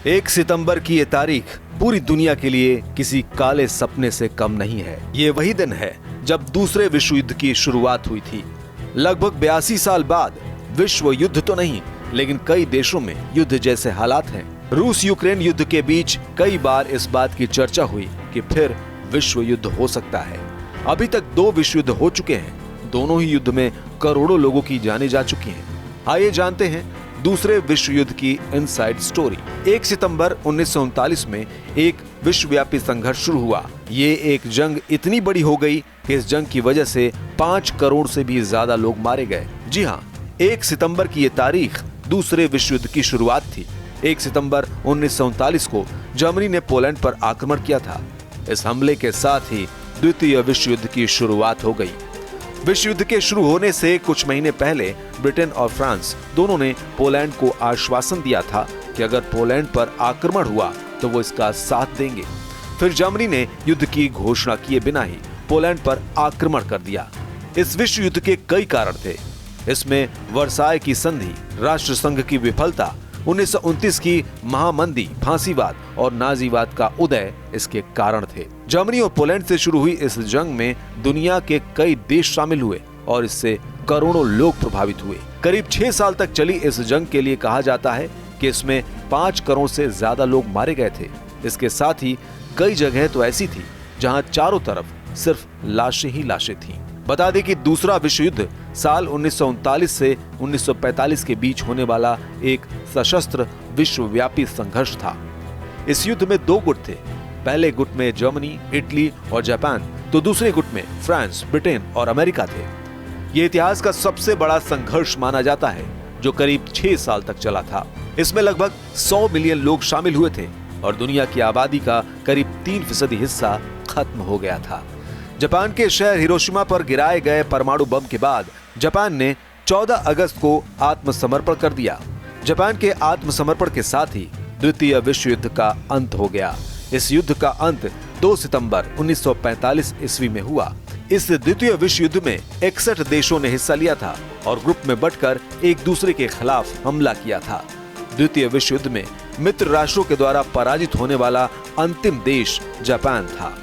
1 सितंबर की ये तारीख पूरी दुनिया के लिए किसी काले सपने से कम नहीं है। ये वही दिन है जब दूसरे विश्व युद्ध की शुरुआत हुई थी। लगभग 82 साल बाद विश्व युद्ध तो नहीं, लेकिन कई देशों में युद्ध जैसे हालात हैं। रूस यूक्रेन युद्ध के बीच कई बार इस बात की चर्चा हुई कि फिर विश्व युद्ध हो सकता है। अभी तक 2 विश्व युद्ध हो चुके हैं। दोनों ही युद्ध में करोड़ों लोगों की जानें जा चुकी हैं। आइए जानते हैं दूसरे विश्व युद्ध की इनसाइड स्टोरी। 1 सितंबर 1939 में एक विश्वव्यापी संघर्ष शुरू हुआ। ये एक जंग इतनी बड़ी हो गई कि इस जंग की वजह से 5 करोड़ से भी ज्यादा लोग मारे गए। जी हाँ, 1 सितंबर की ये तारीख दूसरे विश्व युद्ध की शुरुआत थी। 1 सितंबर 1939 को जर्मनी ने पोलैंड पर आक्रमण किया था। इस हमले के साथ ही द्वितीय विश्व युद्ध की शुरुआत हो गई। विश्व युद्ध के शुरू होने से कुछ महीने पहले ब्रिटेन और फ्रांस दोनों ने पोलैंड को आश्वासन दिया था कि अगर पोलैंड पर आक्रमण हुआ तो वो इसका साथ देंगे। फिर जर्मनी ने युद्ध की घोषणा किए बिना ही पोलैंड पर आक्रमण कर दिया। इस विश्व युद्ध के कई कारण थे। इसमें वर्साय की संधि, राष्ट्रसंघ की विफलता, 1929 की महामंदी, फांसीवाद और नाजीवाद का उदय इसके कारण थे। जर्मनी और पोलैंड से शुरू हुई इस जंग में दुनिया के कई देश शामिल हुए और इससे करोड़ों लोग प्रभावित हुए। करीब 6 साल तक चली इस जंग के लिए कहा जाता है कि इसमें 5 करोड़ से ज्यादा लोग मारे गए थे। इसके साथ ही कई जगह तो ऐसी थी जहां चारों तरफ सिर्फ लाशें ही लाशें थीं। बता दें कि दूसरा विश्व युद्ध साल 1939 से 1945 के बीच होने वाला एक सशस्त्र विश्वव्यापी संघर्ष था। इस युद्ध में 2 गुट थे। पहले गुट में जर्मनी, इटली और जापान, तो दूसरे गुट में फ्रांस, ब्रिटेन और अमेरिका थे। ये इतिहास का सबसे बड़ा संघर्ष माना जाता है, जो करीब 6 साल तक चला था। इसमें लगभग 100 मिलियन लोग शामिल हुए थे और दुनिया की आबादी का करीब 3% हिस्सा खत्म हो गया था। जापान के शहर हिरोशिमा पर गिराए गए परमाणु बम के बाद जापान ने 14 अगस्त को आत्मसमर्पण कर दिया। जापान के आत्मसमर्पण के साथ ही द्वितीय विश्व युद्ध का अंत हो गया। इस युद्ध का अंत 2 सितंबर 1945 ईस्वी में हुआ। इस द्वितीय विश्व युद्ध में 61 देशों ने हिस्सा लिया था और ग्रुप में बंटकर एक दूसरे के खिलाफ हमला किया था। द्वितीय विश्व युद्ध में मित्र राष्ट्रों के द्वारा पराजित होने वाला अंतिम देश जापान था।